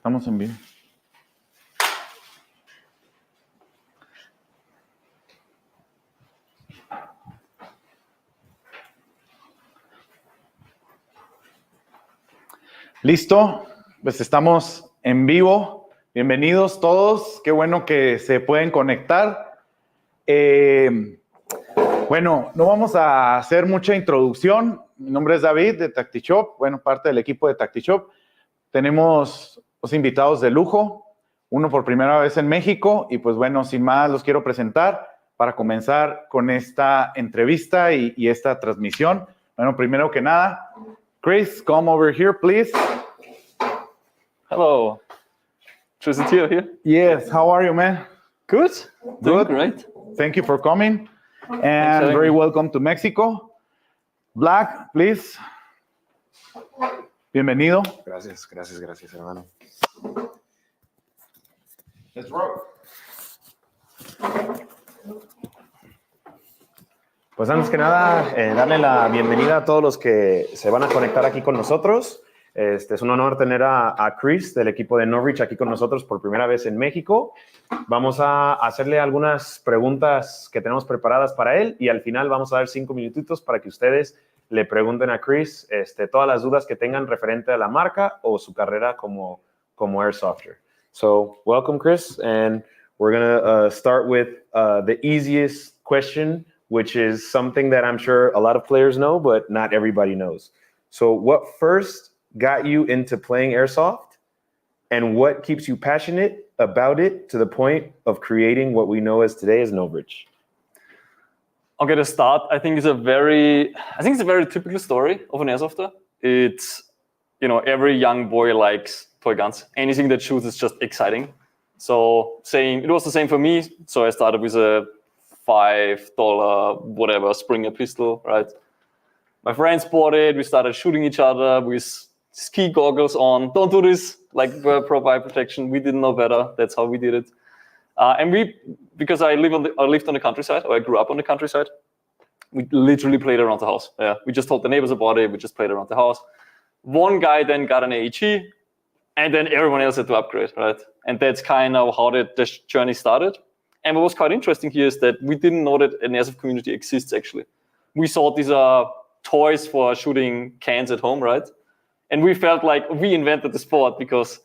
Estamos en vivo. Listo, pues estamos en vivo. Bienvenidos todos. Qué bueno que se pueden conectar. Bueno, no vamos a hacer mucha introducción. Mi nombre es David de TACTISHOP, bueno, parte del equipo de TACTISHOP. Tenemos dos invitados de lujo, uno por primera vez en México y pues bueno, sin más los quiero presentar para comenzar con esta entrevista y esta transmisión. Bueno, primero que nada, Chris, come over here, please. Hello. Tristan here. Yes, how are you, man? Good. Doing Good. great. Thank you for coming and very welcome to Mexico. Black, please. Bienvenido. Gracias, hermano. Let's roll. Pues antes que nada, darle la bienvenida a todos los que se van a conectar aquí con nosotros. Es un honor tener a Chris del equipo de Novritsch aquí con nosotros por primera vez en México. Vamos a hacerle algunas preguntas que tenemos preparadas para él y al final vamos a dar 5 minutitos para que ustedes le pregunten a Chris todas las dudas que tengan referente a la marca o su carrera como airsofter. So, welcome, Chris, and we're going to start with the easiest question, which is something that I'm sure a lot of players know, but not everybody knows. So, what first got you into playing airsoft, and what keeps you passionate about it to the point of creating what we know as today as Novritsch? Okay, to start, I think it's a very typical story of an airsofter. It's, every young boy likes toy guns. Anything that shoots is just exciting. So it was the same for me. So I started with a $5 whatever Springer pistol, right? My friends bought it. We started shooting each other with ski goggles on. Don't do this, like pro eye protection. We didn't know better. That's how we did it. Because I lived on the countryside, or I grew up on the countryside, we literally played around the house. Yeah, we just told the neighbors about it. We just played around the house. One guy then got an AEG, and then everyone else had to upgrade, right? And that's kind of how the journey started. And what was quite interesting here is that we didn't know that an airsoft community exists, actually. We saw these toys for shooting cans at home, right? And we felt like we invented the sport because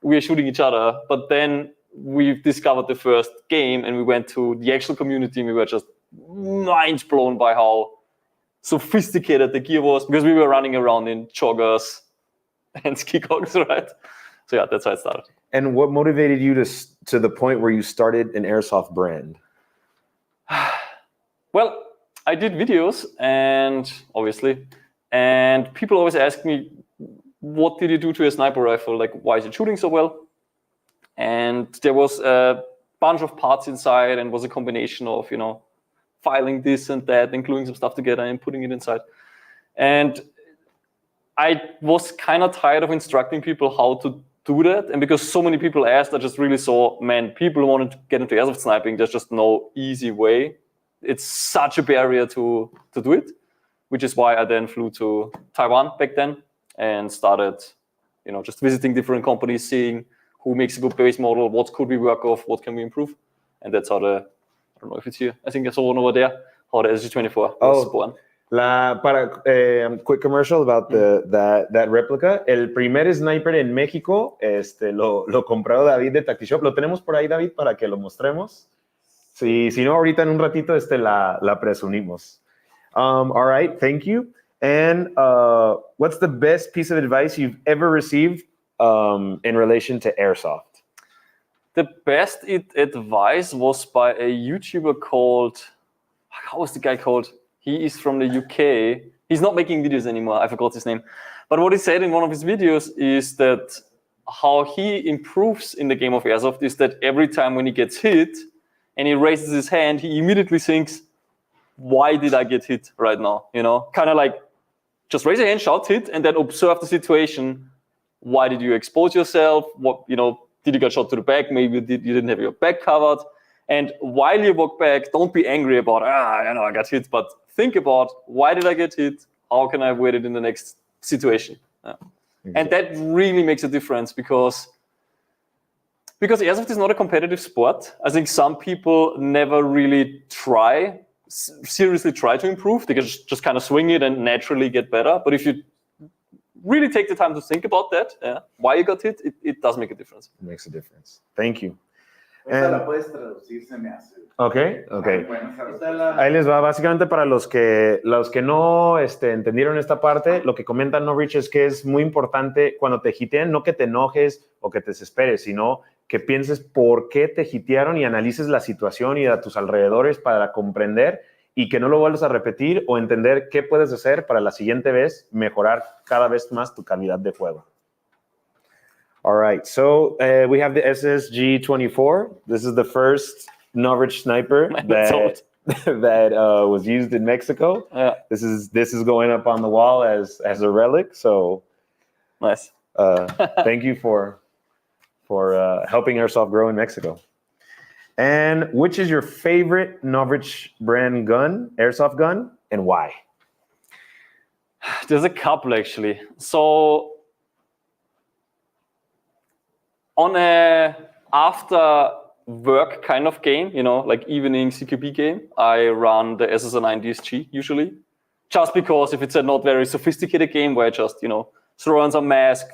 we are shooting each other. But then we discovered the first game and we went to the actual community and we were just mind blown by how sophisticated the gear was because we were running around in joggers and ski goggles, right? So yeah, that's how it started. And what motivated you to the point where you started an airsoft brand? Well, I did videos and people always ask me, what did you do to a sniper rifle? Like, why is it shooting so well? And there was a bunch of parts inside and was a combination of, filing this and that and gluing some stuff together and putting it inside. And I was kind of tired of instructing people how to do that. And because so many people asked, I just really saw, man, people wanted to get into airsoft sniping. There's just no easy way. It's such a barrier to do it, which is why I then flew to Taiwan back then and started, just visiting different companies, seeing who makes a good base model, what could we work off, what can we improve. And that's how I don't know if it's here. I think I saw one over there, how the SG-24 was born. Quick commercial about that replica. El primer sniper en México, lo compró David de TACTISHOP. Lo tenemos por ahí, David, para que lo mostremos. Si no, ahorita en un ratito la presumimos. All right, thank you. And what's the best piece of advice you've ever received in relation to airsoft? The best advice was by a YouTuber called, how was the guy called? He is from the UK. He's not making videos anymore. I forgot his name. But what he said in one of his videos is that how he improves in the game of airsoft is that every time when he gets hit and he raises his hand, he immediately thinks, why did I get hit right now? Kind of like just raise your hand, shout hit, and then observe the situation. Why did you expose yourself? What, did you get shot to the back? Maybe you didn't have your back covered. And while you walk back, don't be angry about, I got hit, but think about, why did I get hit? How can I avoid it in the next situation? Yeah. And that really makes a difference because Because airsoft is not a competitive sport. I think some people never really seriously try to improve. They can just kind of swing it and naturally get better. But if you really take the time to think about that, why you got hit, it does make a difference. It makes a difference. Thank you. Esta la puedes traducir, se me hace. Ok. Ahí les va. Básicamente para los que no entendieron esta parte, lo que comenta Novritsch es que es muy importante cuando te hitean, no que te enojes o que te desesperes, sino que pienses por qué te hitearon y analices la situación y a tus alrededores para comprender y que no lo vuelvas a repetir o entender qué puedes hacer para la siguiente vez mejorar cada vez más tu calidad de juego. All right, so we have the SSG-24. This is the first Novritsch sniper that was used in Mexico. Yeah. This is going up on the wall as a relic. So nice. Thank you for helping airsoft grow in Mexico. And which is your favorite Novritsch brand gun, airsoft gun, and why? There's a couple actually. So on a after work kind of game, like evening CQB game, I run the SSR9 DSG usually, just because if it's a not very sophisticated game where I just throw on some mask,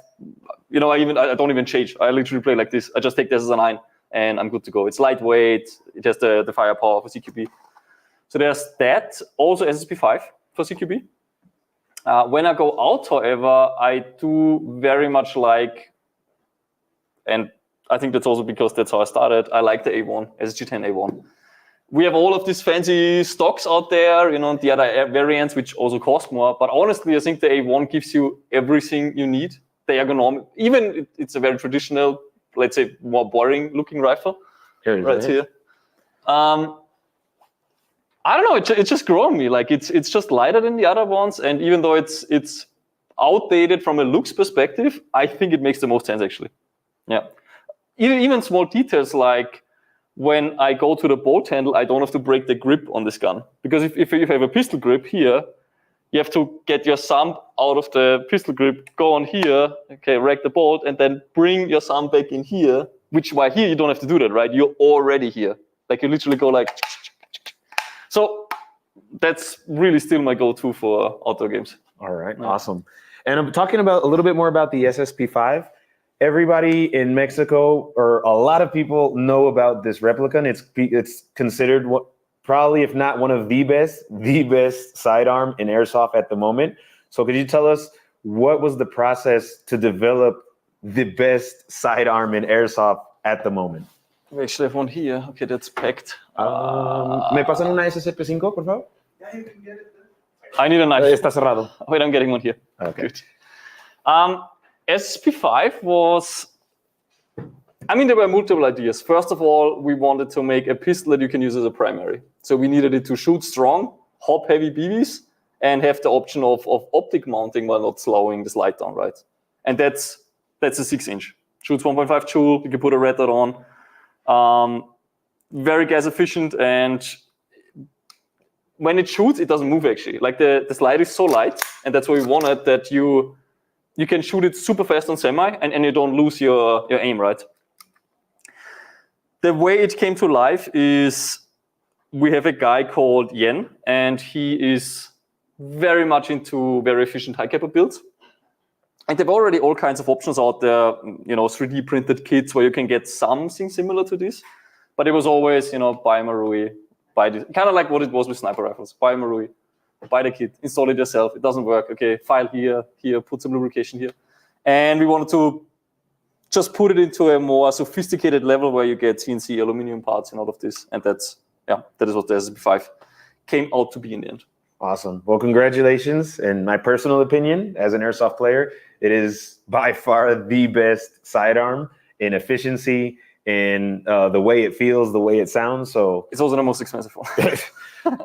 I don't even change. I literally play like this. I just take the SSR9 and I'm good to go. It's lightweight. It has the firepower for CQB. So there's that. Also SSP5 for CQB. When I go out, however, I do very much like, and I think that's also because that's how I started, I like the A1, SSG10 A1. We have all of these fancy stocks out there, the other variants, which also cost more. But honestly, I think the A1 gives you everything you need. The ergonomic, even it's a very traditional, let's say, more boring looking rifle. Here. I don't know, it's just growing me. Like it's just lighter than the other ones. And even though it's outdated from a looks perspective, I think it makes the most sense actually. Yeah. Even small details like when I go to the bolt handle, I don't have to break the grip on this gun. Because if you have a pistol grip here, you have to get your thumb out of the pistol grip, go on here, okay, rack the bolt, and then bring your thumb back in here, which why here you don't have to do that, right? You're already here. Like you literally go like... So that's really still my go-to for outdoor games. All right, awesome. And I'm talking about a little bit more about the SSP5. Everybody in Mexico, or a lot of people know about this replica. And it's considered probably, if not one of the best sidearm in airsoft at the moment. So could you tell us what was the process to develop the best sidearm in airsoft at the moment? We actually have one here. Okay, that's packed. ¿Me pasan una SSP5, por favor? Yeah, you can get it. I need a knife. Está cerrado. Wait, I'm getting one here. Okay. Good. SSP5 was, there were multiple ideas. First of all, we wanted to make a pistol that you can use as a primary. So we needed it to shoot strong, hop heavy BBs, and have the option of optic mounting while not slowing the slide down, right? And that's a 6-inch. Shoots 1.5 joule, you can put a red dot on. Very gas efficient, and when it shoots, it doesn't move actually. Like the slide is so light, and that's why we wanted that you can shoot it super fast on semi, and you don't lose your aim, right? The way it came to life is we have a guy called Yen, and he is very much into very efficient high caliber builds. And there are already all kinds of options out there, 3D printed kits where you can get something similar to this. But it was always, buy Marui, buy this, kind of like what it was with sniper rifles. Buy Marui, buy the kit, install it yourself. It doesn't work. Okay, file here, put some lubrication here. And we wanted to just put it into a more sophisticated level where you get CNC aluminum parts and all of this. And that is what the SSP5 came out to be in the end. Awesome. Well, congratulations. In my personal opinion, as an airsoft player, it is by far the best sidearm in efficiency, in the way it feels, the way it sounds. So it's also the most expensive one.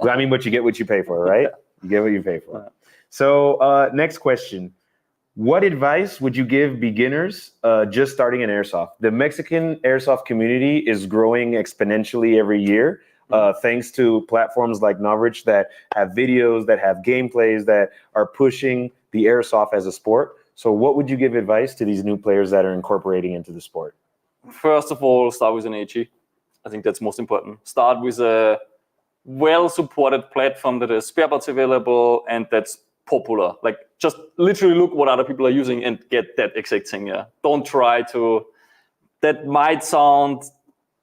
But you get what you pay for, right? Yeah. You get what you pay for. Yeah. So next question. What advice would you give beginners just starting in airsoft? The Mexican airsoft community is growing exponentially every year. Thanks to platforms like Novritsch that have videos, that have gameplays, that are pushing the airsoft as a sport. So what would you give advice to these new players that are incorporating into the sport? first of all, start with an AG. I think that's most important. Start with a well-supported platform that has spare parts available and that's popular. Like, just literally look what other people are using and get that exact thing. Yeah. Don't try to. That might sound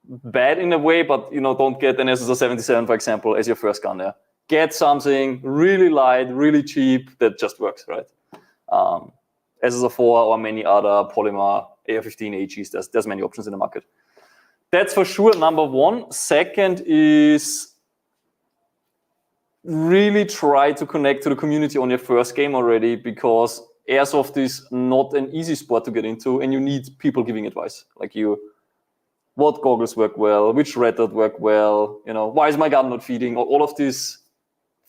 bad in a way, but don't get an SSR 77, for example, as your first gun. Yeah. Get something really light, really cheap that just works, right? SSR 4 or many other polymer AR-15 AGs. There's many options in the market. That's for sure number one. Second is really try to connect to the community on your first game already, because airsoft is not an easy sport to get into, and you need people giving advice. Like what goggles work well, which red dot work well, why is my gun not feeding? All of these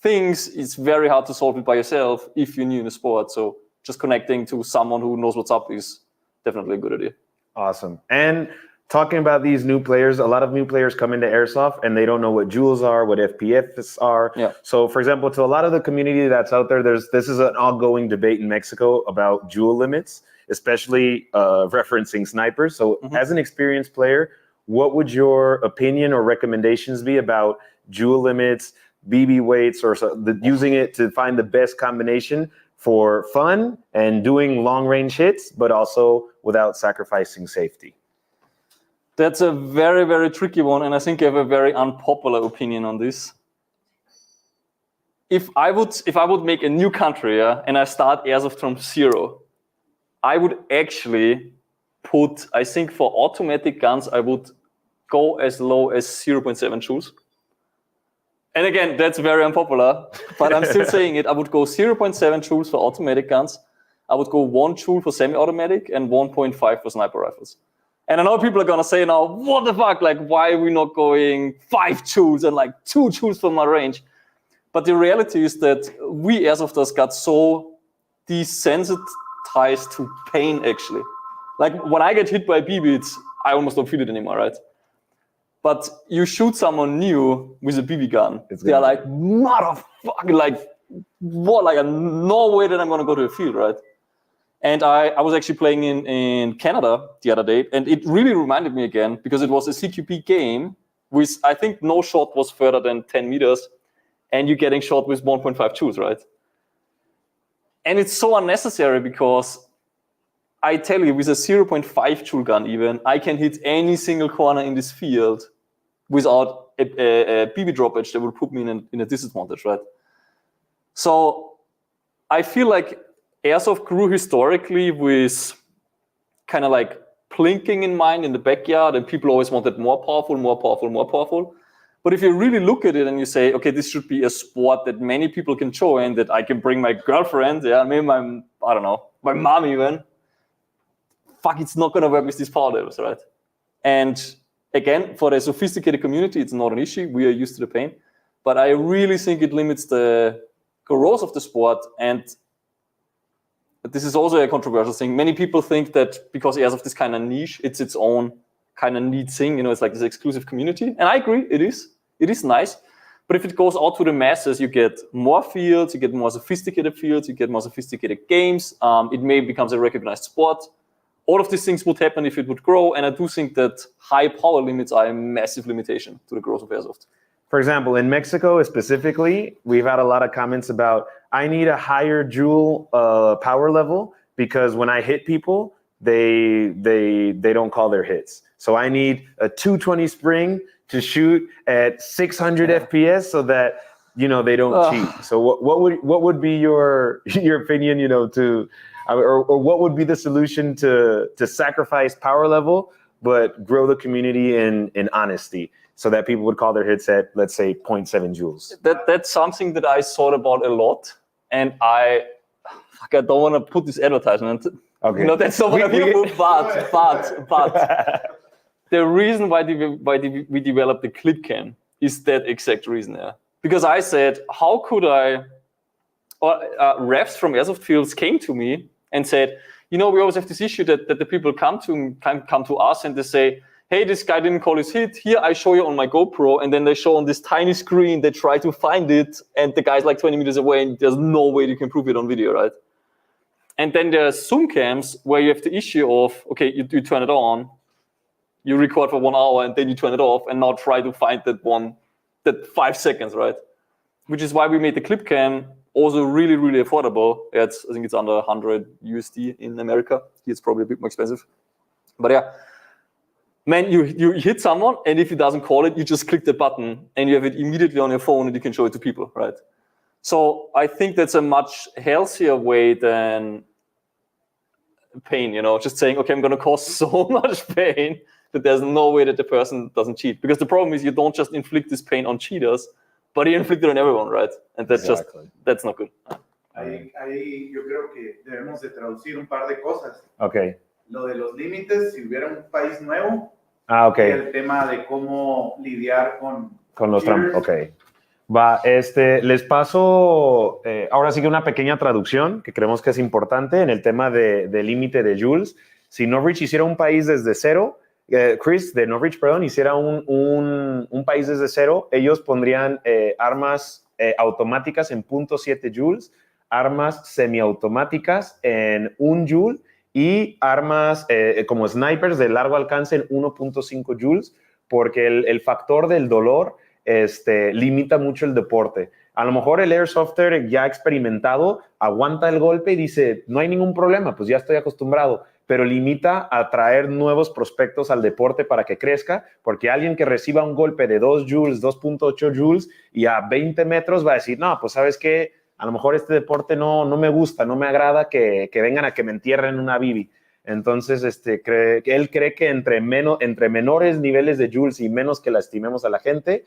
things, it's very hard to solve it by yourself if you're new in the sport. So just connecting to someone who knows what's up is definitely a good idea. Awesome. And talking about these new players, a lot of new players come into airsoft and they don't know what joules are, what FPFs are. Yeah. So, for example, to a lot of the community that's out there, this is an ongoing debate in Mexico about joule limits, especially referencing snipers. So, as an experienced player, what would your opinion or recommendations be about joule limits, BB weights, or using it to find the best combination for fun and doing long-range hits, but also without sacrificing safety? That's a very, very tricky one, and I think I have a very unpopular opinion on this. If I would make a new country, and I start airsoft from zero, I would actually put, I think for automatic guns, I would go as low as 0.7 joules. And again, that's very unpopular, but I'm still saying it. I would go 0.7 joules for automatic guns. I would go 1 joule for semi-automatic and 1.5 for sniper rifles. And I know people are going to say now, what the fuck? Like, why are we not going 5 joules and like 2 joules for my range? But the reality is that we airsofters got so desensitized to pain, actually. Like, when I get hit by BB, I almost don't feel it anymore, right? But you shoot someone new with a BB gun, they're like, motherfucker, like, what? Like, no way that I'm going to go to the field, right? And I was actually playing in Canada the other day, and it really reminded me again, because it was a CQB game with, I think no shot was further than 10 meters, and you're getting shot with 1.5 joules, right? And it's so unnecessary, because I tell you, with a 0.5 joule gun even, I can hit any single corner in this field without a BB drop edge that would put me in a disadvantage, right? So I feel like airsoft grew historically with kind of like plinking in mind in the backyard, and people always wanted more powerful, more powerful, more powerful. But if you really look at it and you say, okay, this should be a sport that many people can join, that I can bring my girlfriend, maybe my mom even, fuck, it's not going to work with these power levels, right? And again, for the sophisticated community, it's not an issue. We are used to the pain. But I really think it limits the growth of the sport. And this is also a controversial thing. Many people think that because airsoft is kind of niche, it's its own kind of neat thing. It's like this exclusive community. And I agree, it is. It is nice. But if it goes out to the masses, you get more fields, you get more sophisticated fields, you get more sophisticated games. It may becomes a recognized sport. All of these things would happen if it would grow. And I do think that high power limits are a massive limitation to the growth of airsoft. For example, in Mexico specifically, we've had a lot of comments about, I need a higher joule power level, because when I hit people, they don't call their hits. So I need a 220 spring to shoot at 600 FPS so that they don't cheat. So what would be your opinion? Or what would be the solution to sacrifice power level but grow the community in honesty, so that people would call their hits at, let's say, 0.7 joules? That's something that I thought about a lot, and I don't want to put this advertisement. Okay. That's not what I do. But the reason why we developed the clip cam is that exact reason. Yeah. Because I said, how could I? Refs from airsoft fields came to me and said, we always have this issue that the people come to us and they say, hey, this guy didn't call his hit. Here, I show you on my GoPro. And then they show on this tiny screen, they try to find it. And the guy's like 20 meters away and there's no way you can prove it on video, right? And then there's zoom cams where you have the issue of, okay, you turn it on. you record for 1 hour and then you turn it off and now try to find that 5 seconds, right? Which is why we made the clip cam also really, really affordable. I think it's under 100 USD in America. It's probably a bit more expensive. But yeah, man, you hit someone, and if it doesn't call it, you just click the button and you have it immediately on your phone and you can show it to people, right? So I think that's a much healthier way than pain, just saying, okay, I'm going to cause so much pain that there's no way that the person doesn't cheat. Because the problem is you don't just inflict this pain on cheaters, but you inflict it on everyone, right? And that's that's not good. Ahí yo creo que debemos de traducir un par de cosas. Okay. Lo de los límites, si hubiera un país nuevo. Okay. Y el tema de cómo lidiar con los trampas. Okay. Va, les paso ahora sí que una pequeña traducción que creemos que es importante en el tema de límite de joules. Si Novritsch hiciera un país desde cero, Chris de Novritsch, perdón, hiciera un país desde cero, ellos pondrían armas automáticas en 0.7 joules, armas semiautomáticas en 1 joule y armas como snipers de largo alcance en 1.5 joules, porque el factor del dolor limita mucho el deporte. A lo mejor el airsofter ya experimentado aguanta el golpe y dice, no hay ningún problema, pues ya estoy acostumbrado, pero limita a traer nuevos prospectos al deporte para que crezca, porque alguien que reciba un golpe de 2 joules, 2.8 joules y a 20 metros va a decir, no, pues ¿sabes qué? A lo mejor este deporte no me gusta, no me agrada que vengan a que me entierren una bibi. Entonces, él cree que entre menores niveles de joules y menos que lastimemos a la gente,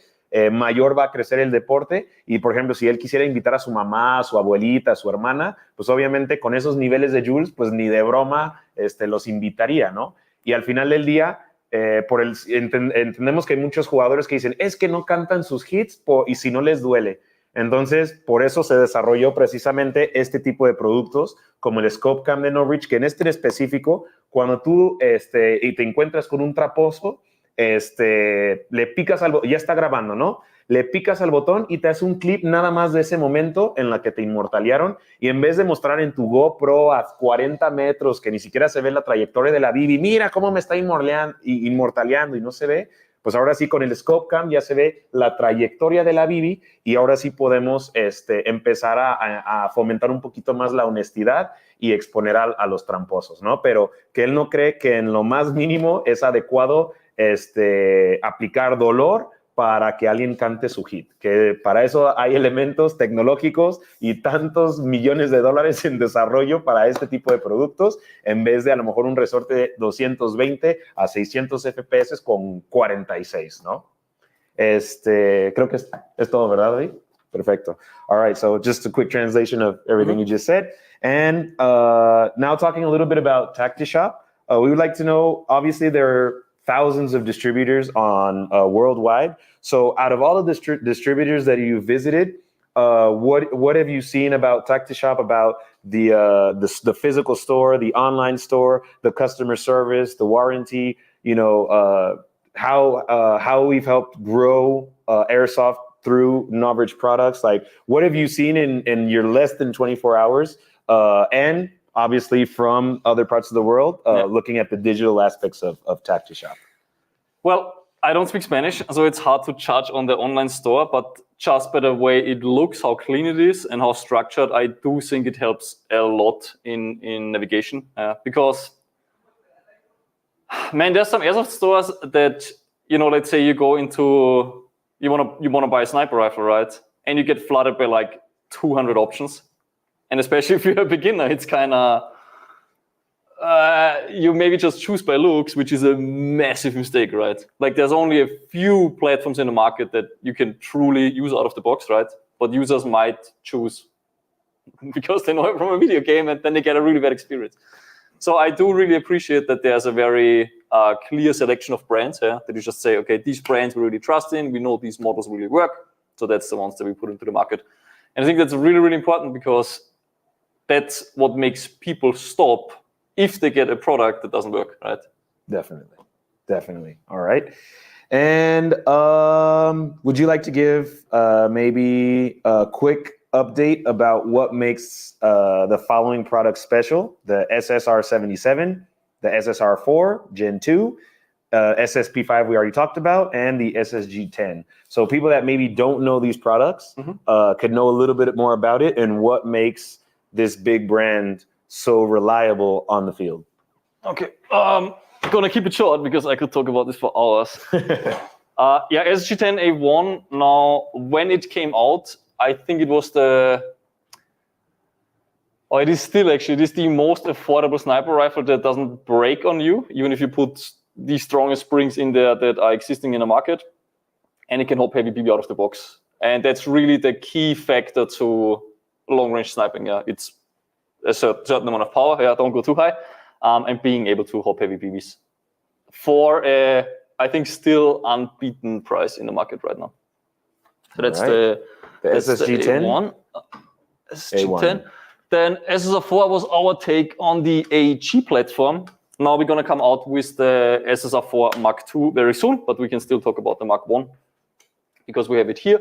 mayor va a crecer el deporte. Y, por ejemplo, si él quisiera invitar a su mamá, a su abuelita, a su hermana, pues obviamente con esos niveles de joules, pues ni de broma los invitaría, ¿no? Y al final del día, entendemos que hay muchos jugadores que dicen, es que no cantan sus hits y si no les duele. Entonces, por eso se desarrolló precisamente este tipo de productos como el Scope Cam de Novritsch, que en en específico, cuando tú y te encuentras con un traposo, le picas al botón, ya está grabando, ¿no? Le picas al botón y te hace un clip nada más de ese momento en la que te inmortalearon, y en vez de mostrar en tu GoPro a 40 metros que ni siquiera se ve la trayectoria de la bibi, mira cómo me está inmortaleando y no se ve, pues ahora sí con el Scope Cam ya se ve la trayectoria de la bibi y ahora sí podemos empezar a fomentar un poquito más la honestidad y exponer a los tramposos, ¿no? Pero que él no cree que en lo más mínimo es adecuado aplicar dolor para que alguien cante su hit, que para eso hay elementos tecnológicos y tantos millones de dólares en desarrollo para este tipo de productos, en vez de a lo mejor un resorte de 220 a 600 FPS con 46, ¿no? Creo que es todo, ¿verdad, David? Perfecto. All right, so just a quick translation of everything you just said. And now talking a little bit about TACTISHOP, we would like to know, obviously there are thousands of distributors on worldwide. So out of all the distributors that you visited, what have you seen about TACTISHOP, about the physical store, the online store, the customer service, the warranty, how we've helped grow Airsoft through Novritsch products? Like, what have you seen in your less than 24 hours? And obviously from other parts of the world, looking at the digital aspects of TACTISHOP. Well, I don't speak Spanish, so it's hard to judge on the online store, but just by the way it looks, how clean it is, and how structured, I do think it helps a lot in navigation. Because, man, there's some airsoft stores that, let's say you go into, you wanna buy a sniper rifle, right? And you get flooded by like 200 options. And especially if you're a beginner, it's kind of, you maybe just choose by looks, which is a massive mistake, right? Like there's only a few platforms in the market that you can truly use out of the box, right? But users might choose because they know it from a video game, and then they get a really bad experience. So I do really appreciate that there's a very clear selection of brands here, that you just say, okay, these brands we really trust in, we know these models really work, so that's the ones that we put into the market. And I think that's really, really important, because that's what makes people stop if they get a product that doesn't work, right? Definitely. All right. And would you like to give maybe a quick update about what makes the following products special? The SSR 77, the SSR 4, Gen 2, SSP5 we already talked about, and the SSG10. So people that maybe don't know these products could know a little bit more about it and what makes this big brand so reliable on the field. Okay, I'm gonna keep it short because I could talk about this for hours. Yeah, SSG10A1, now when it came out, I think it was it is still actually, it is the most affordable sniper rifle that doesn't break on you, even if you put the strongest springs in there that are existing in the market, and it can hop heavy BB out of the box. And that's really the key factor to long-range sniping. Yeah, it's a certain amount of power. Yeah, don't go too high, and being able to hop heavy BBs for a, I think, still unbeaten price in the market right now. So that's the SSG10. SSG10. Then SSR4 was our take on the AEG platform. Now we're going to come out with the SSR4 Mark II very soon, but we can still talk about the Mark I because we have it here.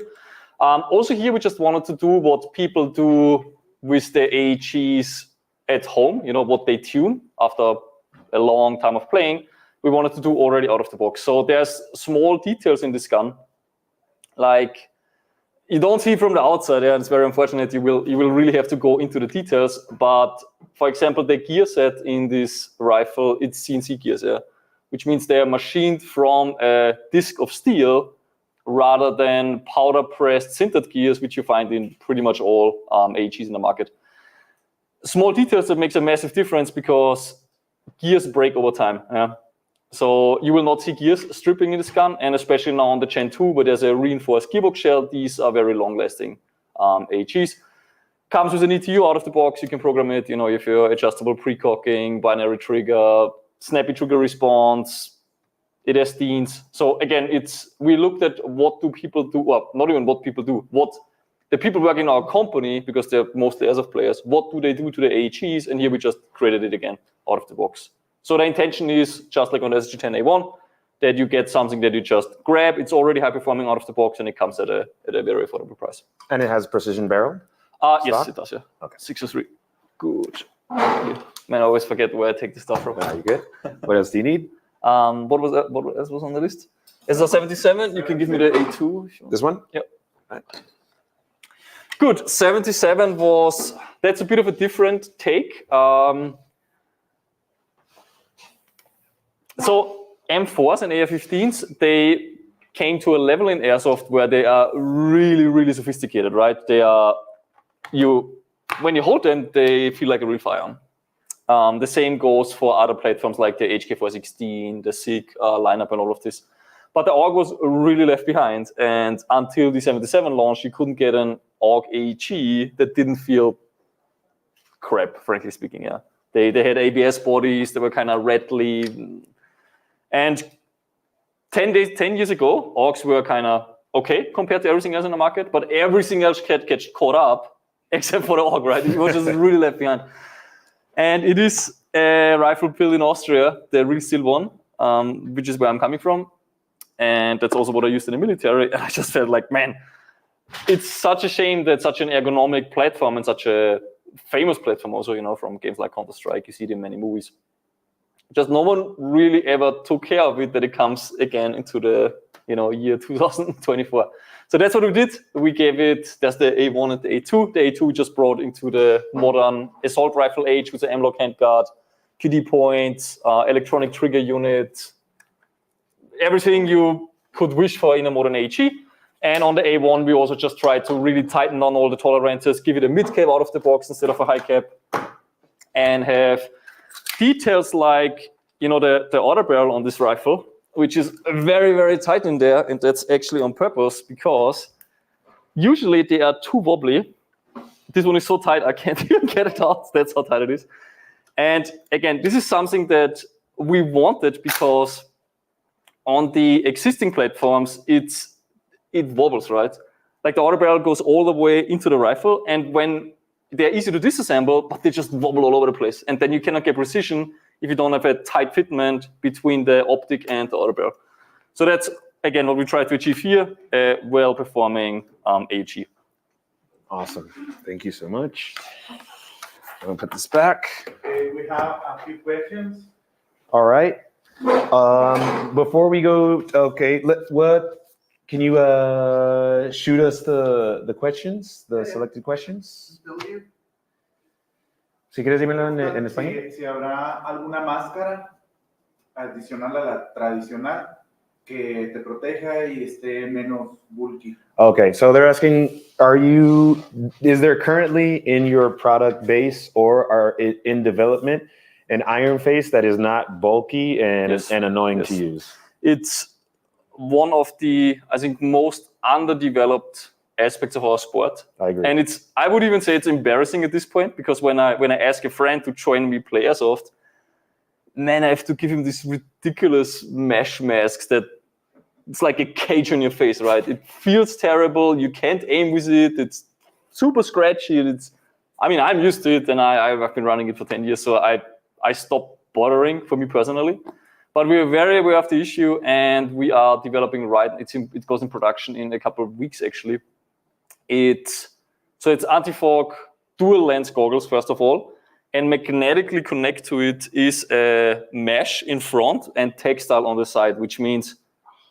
Also here, we just wanted to do what people do with the AEGs at home, you know, what they tune after a long time of playing. We wanted to do already out of the box. So there's small details in this gun, like you don't see from the outside. Yeah, it's very unfortunate. You will really have to go into the details. But for example, the gear set in this rifle, it's CNC gears, yeah, which means they are machined from a disc of steel rather than powder pressed sintered gears, which you find in pretty much all AEGs in the market. Small details that makes a massive difference because gears break over time. Yeah. So you will not see gears stripping in this gun, and especially now on the Gen 2, where there's a reinforced gearbox shell, these are very long-lasting AEGs. Comes with an ETU out of the box. You can program it, you know, if you're adjustable precocking, binary trigger, snappy trigger response. It has teens. So again, we looked at what do people do, well, not even what people do, what the people working in our company, because they're mostly as of players, what do they do to the AEGs? And here we just created it again out of the box. So the intention is, just like on the SSG10A1, that you get something that you just grab. It's already high performing out of the box, and it comes at a very affordable price. And it has precision barrel? Yes, it does, yeah. Okay. 603. Good. Man, I always forget where I take the stuff from. You good? What else do you need? What else was on the list? SR77, you can give me the A2. This one? Yep. Right. Good. 77 that's a bit of a different take. So M4s and AR-15s, they came to a level in airsoft where they are really, really sophisticated, right? They are, when you hold them, they feel like a real firearm. The same goes for other platforms like the HK416, the SIG lineup and all of this. But the AUG was really left behind. And until the 77 launch, you couldn't get an AUG AEG that didn't feel crap, frankly speaking, yeah. They had ABS bodies, they were kind of rattly. And 10 years ago, AUGs were kind of okay compared to everything else in the market, but everything else gets caught up except for the AUG, right? It was just really left behind. And it is a rifle built in Austria, the real steel one, which is where I'm coming from. And that's also what I used in the military. And I just felt like, man, it's such a shame that such an ergonomic platform and such a famous platform also, you know, from games like Counter-Strike, you see it in many movies. Just no one really ever took care of it, that it comes again into the, you know, year 2024. So that's what we did. We gave it, there's the A1 and the A2. The A2 we just brought into the modern assault rifle age with the M-lock handguard, QD points, electronic trigger unit, everything you could wish for in a modern AEG. And on the A1, we also just tried to really tighten on all the tolerances, give it a mid cap out of the box instead of a high cap, and have details like, you know, the order barrel on this rifle, which is very, very tight in there. And that's actually on purpose because usually they are too wobbly. This one is so tight, I can't even get it out. That's how tight it is. And again, this is something that we wanted because on the existing platforms, it wobbles, right? Like the order barrel goes all the way into the rifle, and when they're easy to disassemble, but they just wobble all over the place. And then you cannot get precision if you don't have a tight fitment between the optic and the order barrel. So that's, again, what we try to achieve here, a well-performing AEG. Awesome. Thank you so much. I'm going to put this back. Okay, we have a few questions. All right. Before we go, okay, what can you shoot us the questions, the selected questions? Si quieres dímelo en español. Si habrá alguna máscara adicional a la tradicional que te proteja y esté menos bulky. Okay, so they're asking, is there currently in your product base or are it in development an iron face that is not bulky and annoying to use? It's one of the, I think, most underdeveloped aspects of our sport. I agree. And I would even say it's embarrassing at this point, because when I ask a friend to join me play airsoft, man, I have to give him these ridiculous mesh masks that it's like a cage on your face, right? It feels terrible. You can't aim with it. It's super scratchy. I'm used to it, and I've been running it for 10 years, so I stopped bothering, for me personally. But we are very aware of the issue, and we are developing it goes in production in a couple of weeks, actually. It's anti-fog dual lens goggles, first of all, and magnetically connect to it is a mesh in front and textile on the side, which means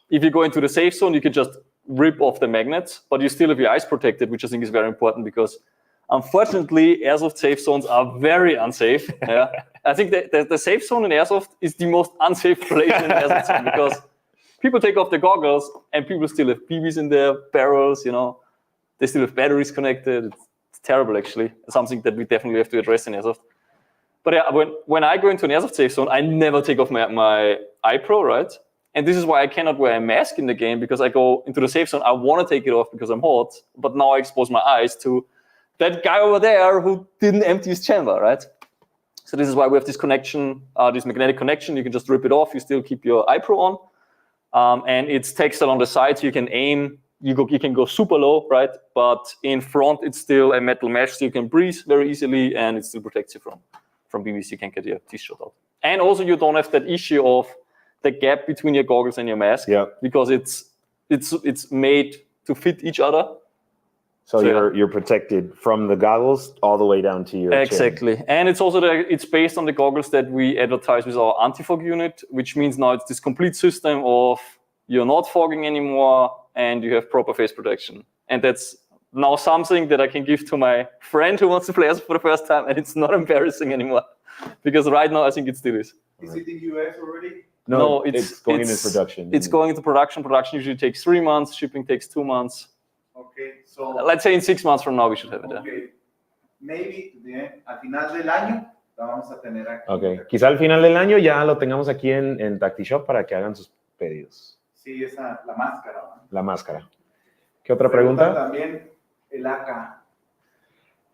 if you go into the safe zone, you can just rip off the magnets, but you still have your eyes protected, which I think is very important, because unfortunately, airsoft safe zones are very unsafe. Yeah. I think the safe zone in airsoft is the most unsafe place in airsoft zone, because people take off their goggles and people still have BBs in their barrels, they still have batteries connected. It's terrible, actually. It's something that we definitely have to address in airsoft. But yeah, when I go into an airsoft safe zone, I never take off my iPro, right? And this is why I cannot wear a mask in the game, because I go into the safe zone, I want to take it off because I'm hot, but now I expose my eyes to that guy over there who didn't empty his chamber, right? So this is why we have this connection, this magnetic connection. You can just rip it off. You still keep your iPro on. And it's textile on the side, so you can aim. You can go super low, right? But in front, it's still a metal mesh, so you can breathe very easily, and it still protects you from BBs. You can get your teeth shot out. And also, you don't have that issue of the gap between your goggles and your mask, because it's made to fit each other. So you're protected from the goggles all the way down to your exactly. chin. And it's also it's based on the goggles that we advertise with our anti-fog unit, which means now it's this complete system of you're not fogging anymore and you have proper face protection. And that's now something that I can give to my friend who wants to play us for the first time, and it's not embarrassing anymore, because right now I think it still is. Is it in US already? No, it's going into production. It's going into production. Production usually takes 3 months. Shipping takes 2 months. Okay, so let's say in 6 months from now we should have it. Okay, maybe al final del año la vamos a tener aquí. Okay, quizá al final del año ya lo tengamos aquí en TACTISHOP para que hagan sus pedidos. Sí, la máscara, ¿no? La máscara. ¿Qué otra pregunta? También el AK.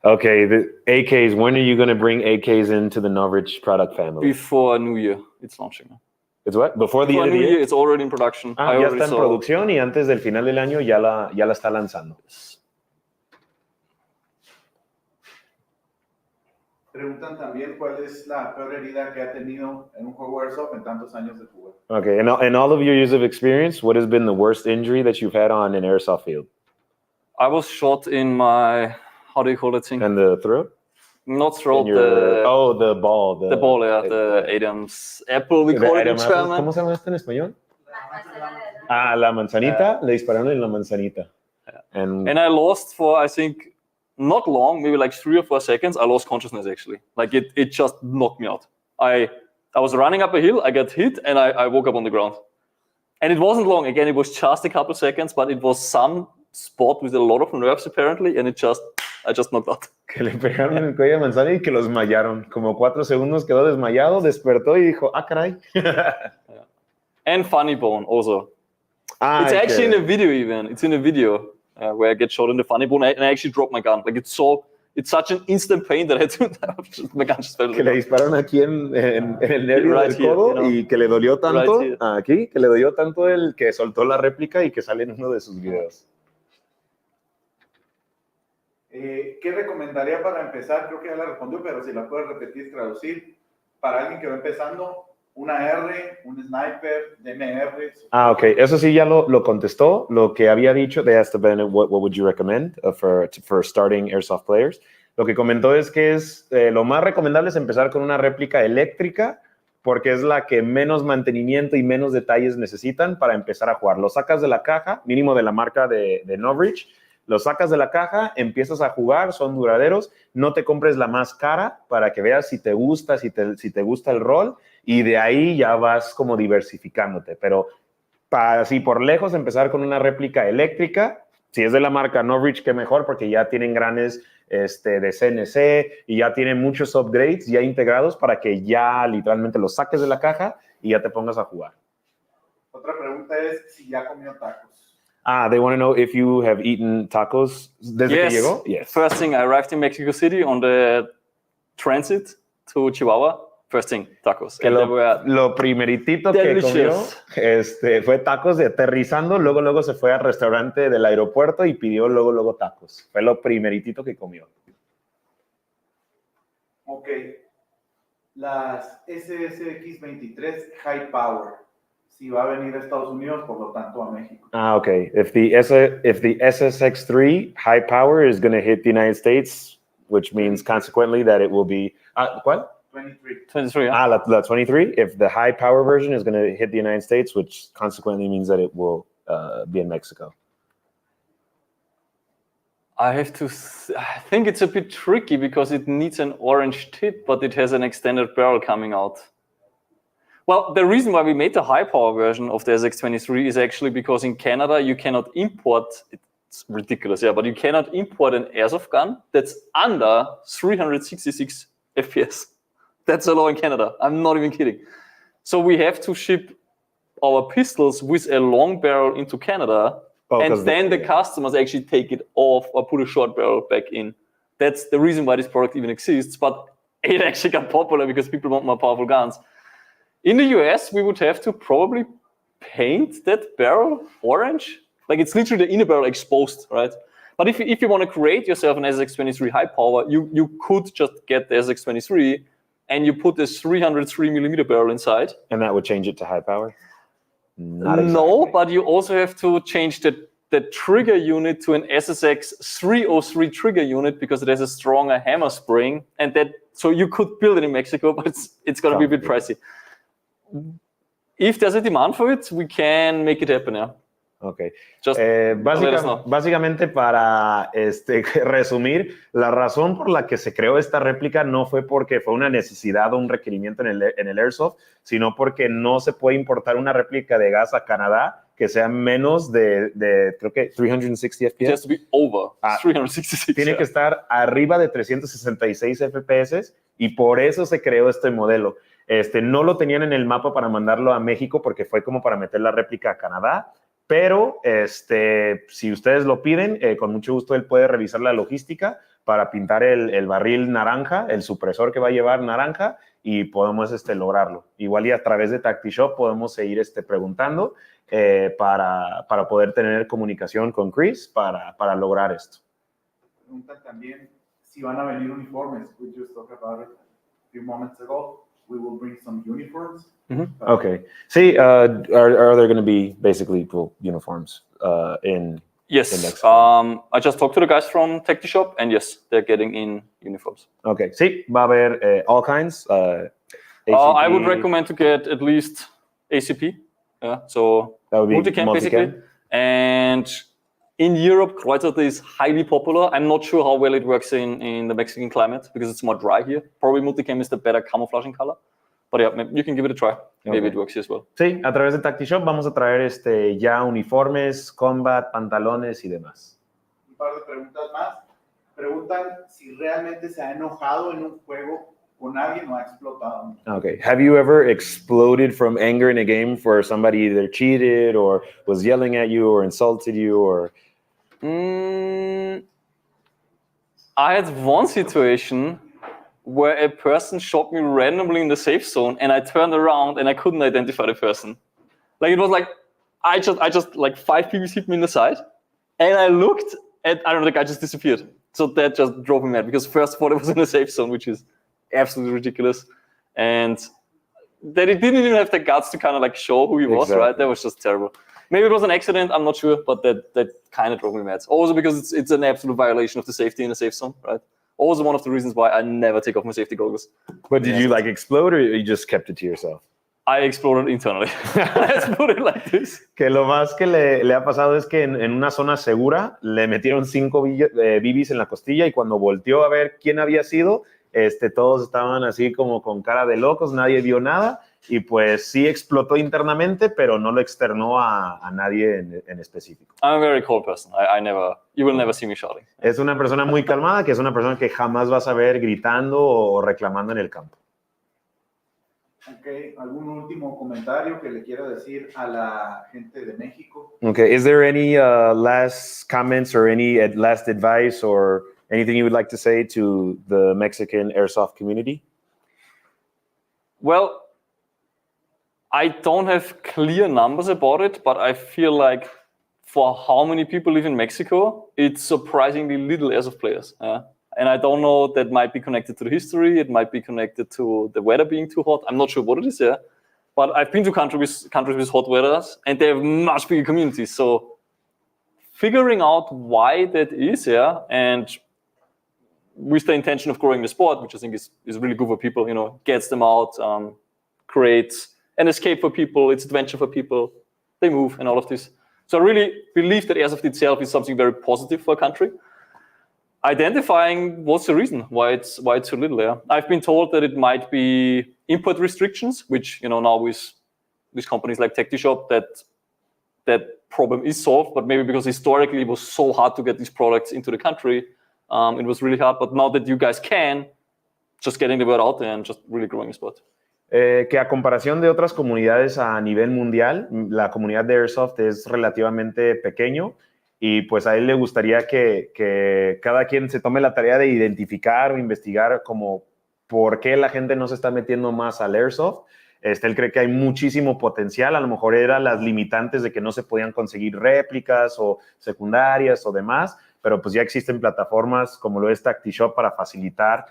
Okay, the AKs. When are you going to bring AKs into the Novritsch product family? Before New Year, it's launching. It's what? Before the end of the year? It's already in production. Ya está en producción y antes del final del año ya la está lanzando. Preguntan también cuál es la peor herida que ha tenido en un juego Airsoft en tantos años de jugar. Okay, and all of your years of experience, what has been the worst injury that you've had on an airsoft field? I was shot in my, how do you call that thing? And the throat? Not throat, the ball. The ball, yeah, the Adam's apple, we call it in German. ¿Cómo se llama esto en español? La manzanita, le dispararon en la manzanita. Yeah. And I lost for, I think, not long, maybe like 3 or 4 seconds, I lost consciousness, actually. Like it just knocked me out. I was running up a hill, I got hit, and I woke up on the ground. And it wasn't long, again, it was just a couple seconds, but it was some spot with a lot of nerves, apparently, and I just knocked out. Que le pegaron en el cuello de manzana y que lo desmayaron. Como 4 segundos quedó desmayado, despertó y dijo, caray. Yeah. And funny bone also. It's actually in a video even. It's in a video where I get shot in the funny bone and I actually dropped my gun. Like it's such an instant pain that I had to, my gun just fell. Que le dispararon aquí en el nervio del codo y que le dolió tanto aquí, que le dolió tanto el que soltó la réplica y que sale en uno de sus videos. ¿Qué recomendaría para empezar? Creo que ya la respondió, pero si la puedes repetir, traducir. Para alguien que va empezando, una R, un sniper, DMR. Ok. Eso sí ya lo contestó. Lo que había dicho, they asked Ben, what would you recommend for starting airsoft players? Lo que comentó es que lo más recomendable es empezar con una réplica eléctrica porque es la que menos mantenimiento y menos detalles necesitan para empezar a jugar. Lo sacas de la caja, mínimo de la marca de Novritsch, lo sacas de la caja, empiezas a jugar, son duraderos, no te compres la más cara para que veas si te gusta, si te gusta el rol, y de ahí ya vas como diversificándote. Pero para así por lejos empezar con una réplica eléctrica, si es de la marca Novritsch, qué mejor, porque ya tienen granes de CNC y ya tienen muchos upgrades ya integrados para que ya literalmente los saques de la caja y ya te pongas a jugar. Otra pregunta es si ya comió tacos. They want to know if you have eaten tacos desde que llegó. Yes. First thing, I arrived in Mexico City on the transit to Chihuahua. First thing, tacos. Que lo primeritito delicious. Que comió fue tacos de aterrizando, luego se fue al restaurante del aeropuerto y pidió luego tacos. Fue lo primeritito que comió. Ok. Las SSX23 High Power. Si va a venir a Estados Unidos, por lo tanto a México. Okay. If the SSX3 high power is going to hit the United States, which means consequently that it will be ¿cuál? 23. Yeah. La 23. If the high power version is going to hit the United States, which consequently means that it will be in Mexico. I think it's a bit tricky because it needs an orange tip, but it has an extended barrel coming out. Well, the reason why we made the high power version of the SX23 is actually because in Canada you cannot import, it's ridiculous, yeah, but you cannot import an airsoft gun that's under 366 FPS. That's a law in Canada. I'm not even kidding. So we have to ship our pistols with a long barrel into Canada, and then the customers actually take it off or put a short barrel back in. That's the reason why this product even exists, but it actually got popular because people want more powerful guns. In the US, we would have to probably paint that barrel orange. Like it's literally the inner barrel exposed, right? But if you want to create yourself an SX23 high power, you could just get the SX23 and you put this 303 millimeter barrel inside. And that would change it to high power? Not exactly. No, but you also have to change the trigger unit to an SSX 303 trigger unit because it has a stronger hammer spring. And so you could build it in Mexico, but it's going to be a bit pricey. If there's a demand for it, we can make it happen, yeah. Okay. Just básicamente para resumir, la razón por la que se creó esta réplica no fue porque fue una necesidad o un requerimiento en el Airsoft, sino porque no se puede importar una réplica de gas a Canadá que sea menos de creo que 360 FPS. It has to be over 366. Tiene que estar arriba de 366 FPS y por eso se creó este modelo. No lo tenían en el mapa para mandarlo a México porque fue como para meter la réplica a Canadá, pero si ustedes lo piden, con mucho gusto él puede revisar la logística para pintar el barril naranja, el supresor que va a llevar naranja y podemos lograrlo. Igual y a través de TACTISHOP podemos seguir preguntando para poder tener comunicación con Chris para lograr esto. Preguntan también si van a venir uniformes. We just talked about it a few moments ago. We will bring some uniforms. Mm-hmm. Okay. See, are there going to be basically uniforms in Mexico? I just talked to the guys from TACTISHOP, and yes, they're getting in uniforms. Okay. Sí, va a haber all kinds. ACP. I would recommend to get at least ACP. Yeah, so that would be multicam basically. And in Europe, Kreuzerte is highly popular. I'm not sure how well it works in the Mexican climate because it's more dry here. Probably multicam is the better camouflaging color. But yeah, you can give it a try. Maybe it works as well. Sí, a través de TACTISHOP vamos a traer ya uniformes, combat, pantalones y demás. Un par de preguntas más. Preguntan si realmente se ha enojado en un juego con alguien o ha explotado. Okay. Have you ever exploded from anger in a game where somebody either cheated or was yelling at you or insulted you or? I had one situation where a person shot me randomly in the safe zone and I turned around and I couldn't identify the person. Like it was like, I just like 5 people hit me in the side and I looked and I don't know, the guy just disappeared. So that just drove me mad because first of all, it was in a safe zone, which is absolutely ridiculous. And that it didn't even have the guts to kind of like show who he was, right? That was just terrible. Maybe it was an accident, I'm not sure, but that kind of drove me mad. Also because it's an absolute violation of the safety in a safe zone, right? Also one of the reasons why I never take off my safety goggles. But did you like explode or you just kept it to yourself? I exploded internally. Let's put it like this. Que lo más que le ha pasado es que en una zona segura le metieron 5 BBs en la costilla y cuando volteó a ver quién había sido, todos estaban así como con cara de locos, nadie vio nada y pues sí explotó internamente, pero no lo externó a nadie en específico. I'm a very cold person. You will never see me shouting. Es una persona muy calmada, que es una persona que jamás vas a ver gritando o reclamando en el campo. Okay. ¿Algún último comentario que le quiera decir a la gente de México? Okay, is there any last comments or any last advice or anything you would like to say to the Mexican airsoft community? Well, I don't have clear numbers about it, but I feel like for how many people live in Mexico, it's surprisingly little airsoft players. And I don't know, that might be connected to the history, it might be connected to the weather being too hot. I'm not sure what it is, but I've been to countries with hot weathers, and they have much bigger communities. So figuring out why that is, and with the intention of growing the sport, which I think is really good for people, gets them out, creates an escape for people, it's adventure for people, they move and all of this. So I really believe that airsoft itself is something very positive for a country. Identifying what's the reason why it's so little there. I've been told that it might be import restrictions, which now with companies like TACTISHOP that problem is solved, but maybe because historically it was so hard to get these products into the country, it was really hard. But now that you guys can, just getting the word out there and just really growing the sport. Que a comparación de otras comunidades a nivel mundial, la comunidad de Airsoft es relativamente pequeño. Y pues a él le gustaría que cada quien se tome la tarea de identificar o investigar como por qué la gente no se está metiendo más al Airsoft. Él cree que hay muchísimo potencial, a lo mejor eran las limitantes de que no se podían conseguir réplicas o secundarias o demás, pero pues ya existen plataformas como lo es TACTISHOP para facilitar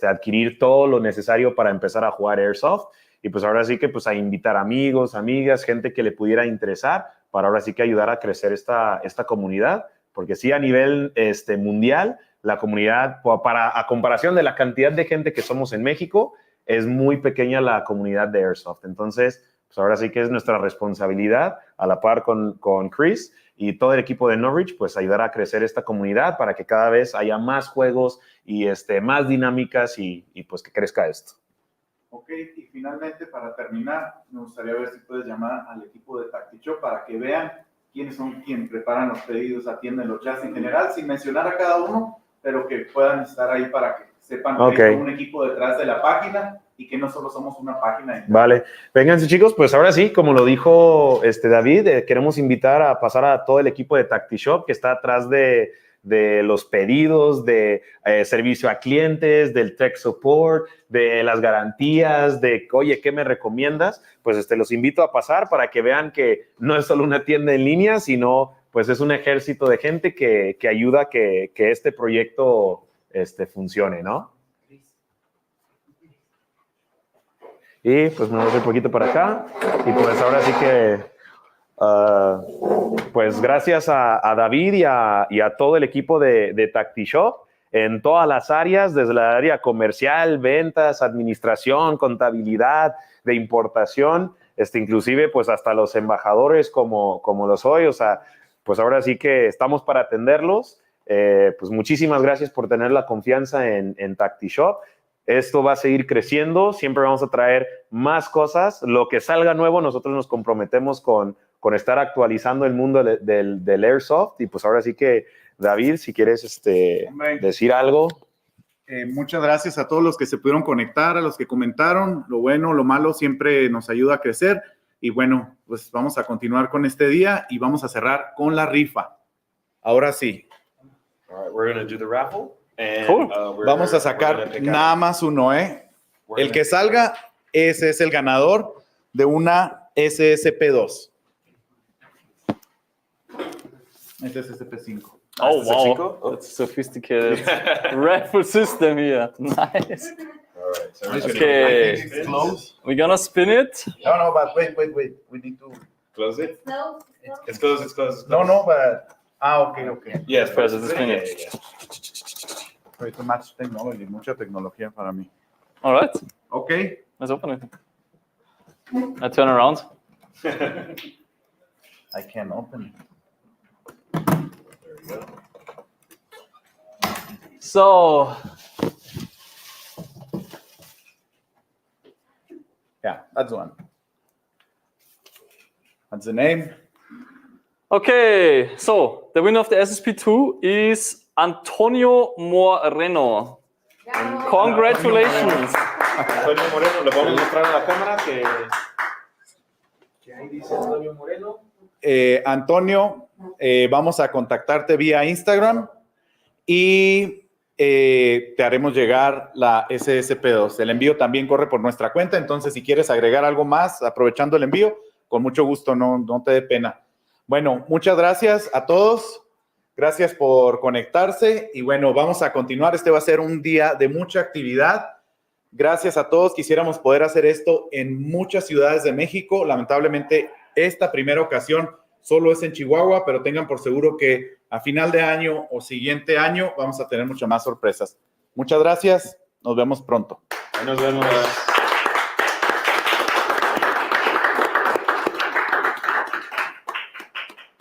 adquirir todo lo necesario para empezar a jugar Airsoft. Y pues ahora sí que pues a invitar amigos, amigas, gente que le pudiera interesar para ahora sí que ayudar a crecer esta comunidad, porque sí a nivel mundial, la comunidad, a comparación de la cantidad de gente que somos en México, es muy pequeña la comunidad de Airsoft. Entonces, pues ahora sí que es nuestra responsabilidad, a la par con Chris y todo el equipo de Novritsch, pues ayudar a crecer esta comunidad para que cada vez haya más juegos y más dinámicas y pues que crezca esto. Ok, y finalmente, para terminar, me gustaría ver si puedes llamar al equipo de TACTISHOP para que vean quiénes son quienes preparan los pedidos, atienden los chats en general, sin mencionar a cada uno, pero que puedan estar ahí para que sepan que hay un equipo detrás de la página y que no solo somos una página. Vale, vénganse chicos, pues ahora sí, como lo dijo David, queremos invitar a pasar a todo el equipo de TACTISHOP que está atrás de los pedidos, de servicio a clientes, del tech support, de las garantías, de, oye, ¿qué me recomiendas? Pues los invito a pasar para que vean que no es solo una tienda en línea, sino pues es un ejército de gente que ayuda a que este proyecto funcione, ¿no? Y pues me voy a hacer un poquito para acá y pues ahora sí que pues gracias a David y a todo el equipo de TACTISHOP en todas las áreas, desde la área comercial, ventas, administración, contabilidad, de importación, inclusive pues hasta los embajadores como lo soy, o sea, pues ahora sí que estamos para atenderlos. Pues muchísimas gracias por tener la confianza en TACTISHOP. Esto va a seguir creciendo, siempre vamos a traer más cosas. Lo que salga nuevo, nosotros nos comprometemos con estar actualizando el mundo del Airsoft. Y pues ahora sí que, David, si quieres decir algo. Muchas gracias a todos los que se pudieron conectar, a los que comentaron. Lo bueno, lo malo, siempre nos ayuda a crecer. Y bueno, pues vamos a continuar con este día y vamos a cerrar con la rifa. Ahora sí. All right, we're going to do the raffle. And, cool. Vamos a sacar nada más uno, El que salga, ese es el ganador de una SSP2. Este es SSP5. Oh, wow. That's a sophisticated raffle system here. Nice. All right. So okay. It's close. We're going to spin it. No, but wait. We need to close it. It's closed. No, but... okay. Yes, press it to spin it. Too much technology, mucha tecnología para mí. All right. Okay. Let's open it. I turn around. I can't open it. There we go. So, Yeah, that's one. That's the name. okay. So, the winner of the SSP2 is Antonio Moreno. Congratulations. Antonio Moreno, le podemos mostrar a la cámara que ahí dice Antonio Moreno. Antonio, vamos a contactarte vía Instagram y te haremos llegar la SSP2. El envío también corre por nuestra cuenta, entonces si quieres agregar algo más aprovechando el envío, con mucho gusto, no te dé pena. Bueno, muchas gracias a todos. Gracias por conectarse y bueno, vamos a continuar. Este va a ser un día de mucha actividad. Gracias a todos. Quisiéramos poder hacer esto en muchas ciudades de México. Lamentablemente, esta primera ocasión solo es en Chihuahua, pero tengan por seguro que a final de año o siguiente año vamos a tener muchas más sorpresas. Muchas gracias. Nos vemos pronto. Ahí nos vemos.